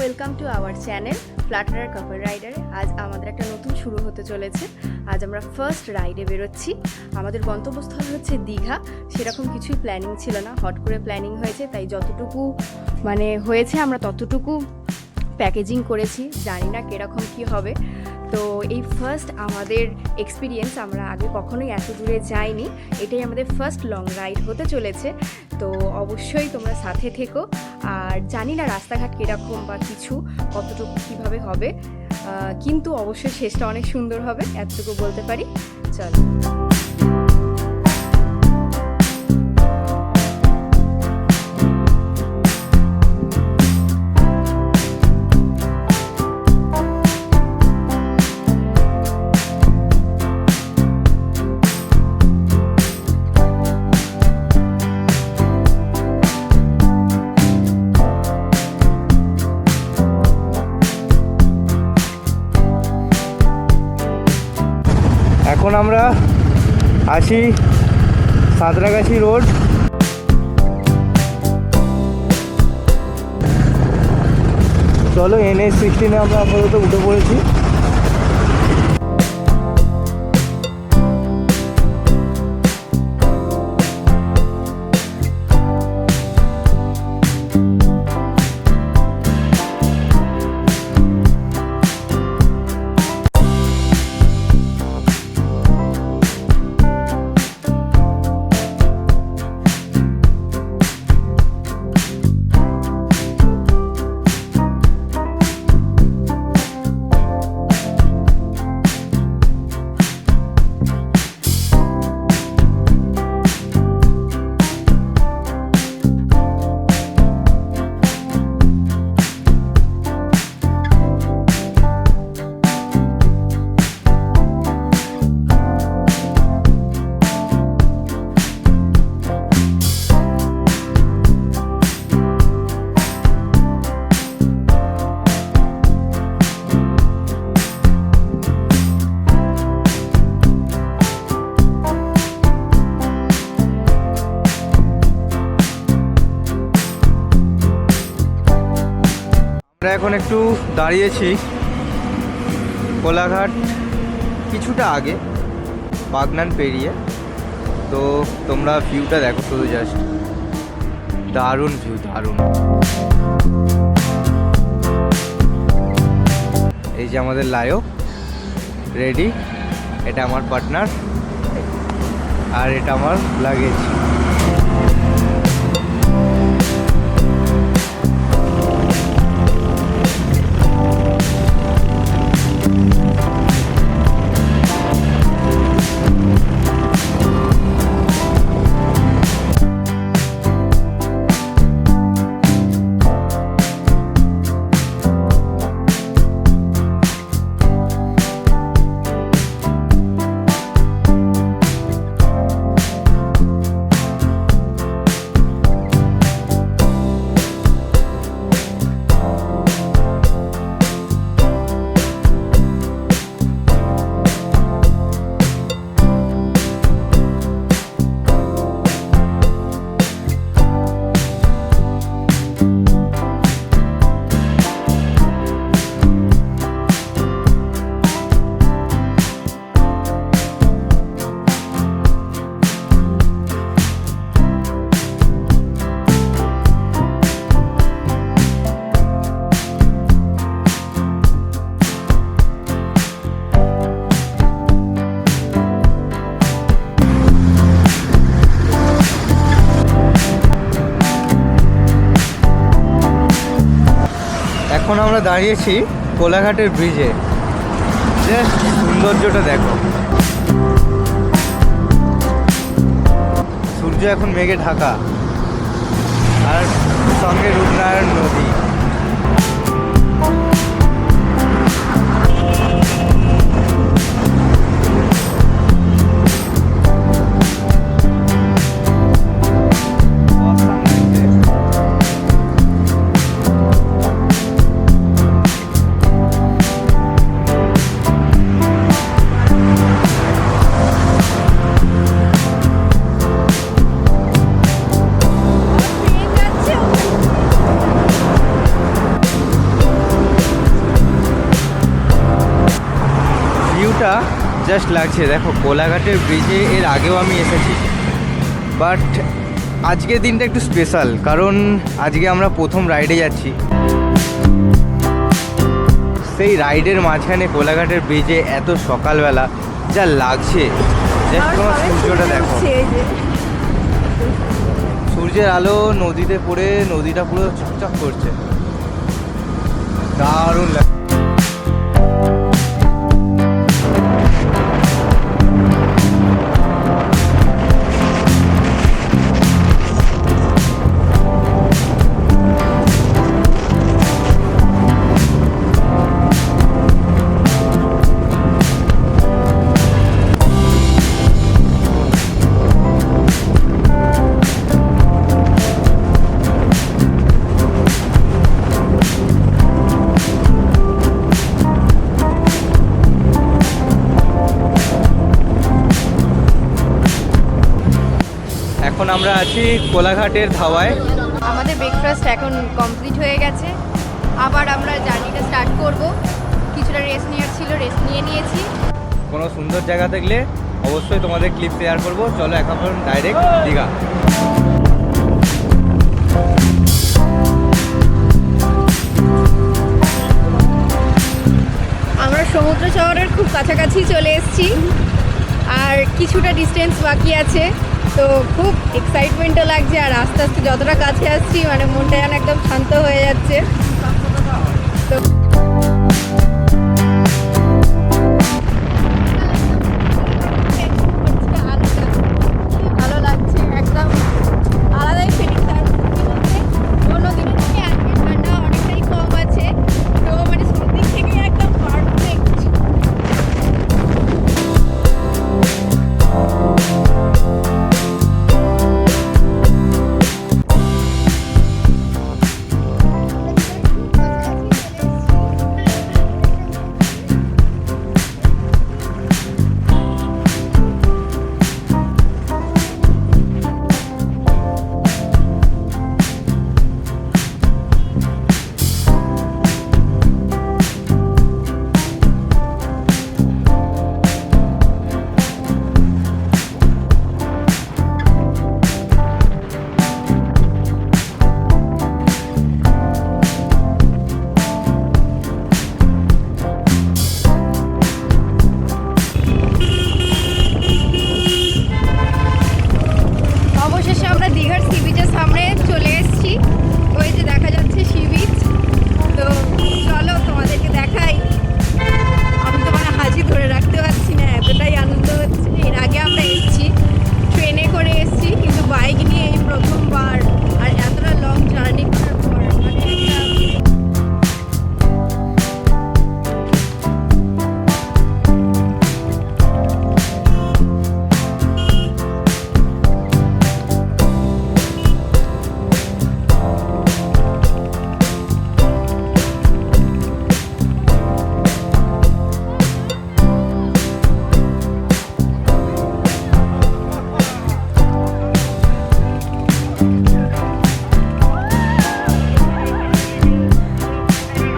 Welcome to our channel ফ্লাটারার কাপল রাইডারে। আজ আমাদের একটা নতুন শুরু হতে চলেছে। আজ আমরা ফার্স্ট রাইডে বেরোচ্ছি। আমাদের গন্তব্যস্থল হচ্ছে দীঘা। সেরকম কিছুই প্ল্যানিং ছিল না, হট করে প্ল্যানিং হয়েছে, তাই যতটুকু হয়েছে আমরা ততটুকু প্যাকেজিং করেছি। জানি না কীরকম কী হবে। তো এই ফার্স্ট আমাদের এক্সপিরিয়েন্স, আমরা আগে কখনোই এত দূরে যাইনি, এটাই আমাদের ফার্স্ট লং রাইড হতে চলেছে। তো অবশ্যই তোমরা সাথে থেকো। আর জানি না রাস্তাঘাট কীরকম বা কিছু কতটুকু কীভাবে হবে, কিন্তু অবশ্যই শেষটা অনেক সুন্দর হবে, এতটুকু বলতে পারি। চলো। এখন আমরা আসি সাঁতরাগাছি রোড। চলো, NH-16 আমরা আপাতত উঠে পড়েছি। আমরা এখন একটু দাঁড়িয়েছি কোলাঘাট কিছুটা আগে, বাগনান পেরিয়ে। তো তোমরা ভিউটা দেখো শুধু, জাস্ট দারুণ ভিউ, দারুণ। এই যে আমাদের লায়ক রেডি, এটা আমার পার্টনার, আর এটা আমার লাগেজ। এখন আমরা দাঁড়িয়েছি কোলাঘাটের ব্রিজে। জাস্ট সৌন্দর্যটা দেখো, সূর্য এখন মেঘে ঢাকা, আর সঙ্গে রূপনারায়ণ নদী। জাস্ট লাগছে। দেখো কোলাঘাটের ব্রিজে এর আগেও আমি এসেছি, বাট আজকের দিনটা একটু স্পেশাল, কারণ আজকে আমরা প্রথম রাইডে যাচ্ছি। সেই রাইডের মাঝখানে কোলাঘাটের ব্রিজে এত সকালবেলা যা লাগছে, জাস্ট তোমার সূর্যটা দেখো, সূর্যের আলো নদীতে পড়ে নদীটা পুরো চকচক করছে, দারুণ লাগে। এখন আমরা আছি কোলাঘাটের ধাওয়ায়। আমাদের ব্রেকফাস্ট এখন কমপ্লিট হয়ে গেছে, আবার আমরা জার্নিটা স্টার্ট করব। কিছুটা রেস্ট নেওয়ার ছিল, রেস্ট নিয়ে নিয়েছি। কোনো সুন্দর জায়গা থাকলে অবশ্যই তোমাদের ক্লিপ শেয়ার করব। চলো এখন ডাইরেক্ট দীঘা। আমরা সমুদ্র শহরের খুব কাছাকাছি চলে এসেছি, আর কিছুটা ডিস্টেন্স বাকি আছে। তো খুব এক্সাইটমেন্টও লাগছে, আর আস্তে আস্তে যতটা কাছে আসছি মানে মনটা যেন একদম শান্ত হয়ে যাচ্ছে। তো ভালো লাগছে, একদম আলাদাই ফিলিংস। আর অন্য দিনের থেকে আজকে ঠান্ডা অনেকটাই কম আছে, তো মানে সব দিক থেকে একদম পারফেক্ট। অবশেষে আমরা দীঘার সি বিচের সামনে চলে এসেছি। ওই যে দেখা যাচ্ছে সি বিচ। তো চলো তোমাদেরকে দেখাই। আমি তো মানে হাসি ধরে রাখতে পারছি না, এতটাই আনন্দ হচ্ছে। এর আগে আমরা এসেছি, ট্রেনে করে এসেছি, কিন্তু বাইক নিয়ে এই প্রথমবার, আর এতটা লং জার্নি করার পর মানে একটা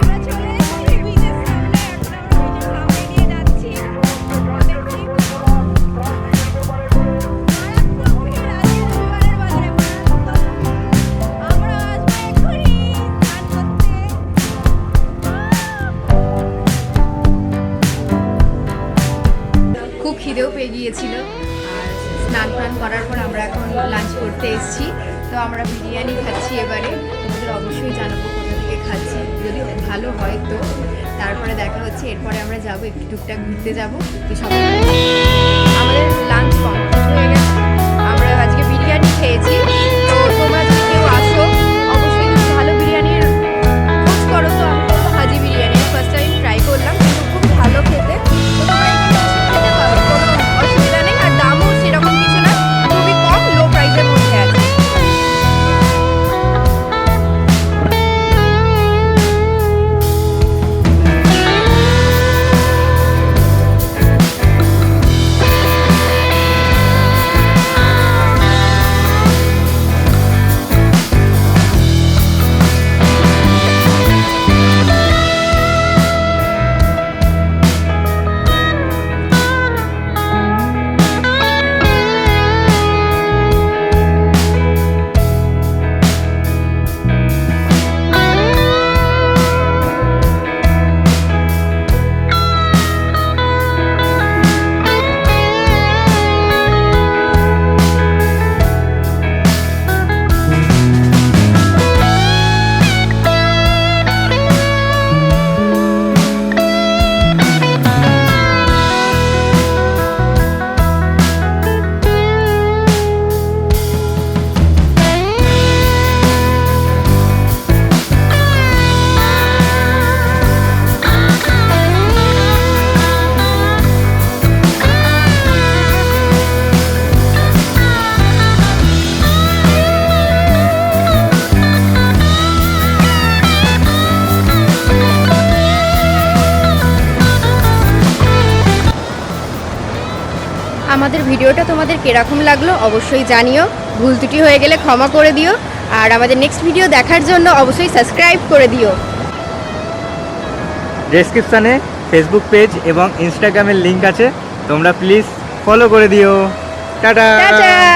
আমরা চলে এসেছি বিচের সামনে। এখন আমরা বিচের সামনে দিয়ে যাচ্ছি। দেখছি মারাত্মক ভিড় আজকে রবিবারের বাজারে, মারাত্মক। আমরা আসবো এক্ষুনি স্নান করতে। খুব খিদেও পেয়ে গিয়েছিল, আর স্নান টান করার পর আমরা এখন লাঞ্চ করতে এসেছি। তো আমরা বিরিয়ানি খাচ্ছি এবারে। তোমাদের অবশ্যই জানাবো কোথা থেকে খাচ্ছি, যদি ভালো হয় তো। তারপরে দেখা হচ্ছে, এরপরে আমরা যাবো একটু টুকটাক ঘুরতে যাবো। তো সবাই আমাদের লাঞ্চ কমপ্লিট হয়ে গেছে, আমরা আজকে বিরিয়ানি খেয়েছি। তো তোমরা যদি কেউ আসো, অবশ্যই যদি ভালো বিরিয়ানির খোঁজ করো তো আমি বলবো হাজি বিরিয়ানি। ফার্স্ট টাইম ট্রাই করলাম, কিন্তু খুব ভালো খেতে। তো তোমরা এখানে এসে খেতে পারো, কোনো অসুবিধা নেই। আর দামও সেরকম কিছু না, খুবই কম, লো প্রাইসের মধ্যে আছে। আমাদের ভিডিওটা তোমাদের কিরকম লাগলো অবশ্যই জানিও, ভুল ত্রুটি হয়ে গেলে ক্ষমা করে দিও, আর আমাদের নেক্সট ভিডিও দেখার জন্য অবশ্যই সাবস্ক্রাইব করে দিও। ডেসক্রিপশানে ফেসবুক পেজ এবং ইনস্টাগ্রামের লিংক আছে, তোমরা প্লিজ ফলো করে দিও। টাটা। টাটা।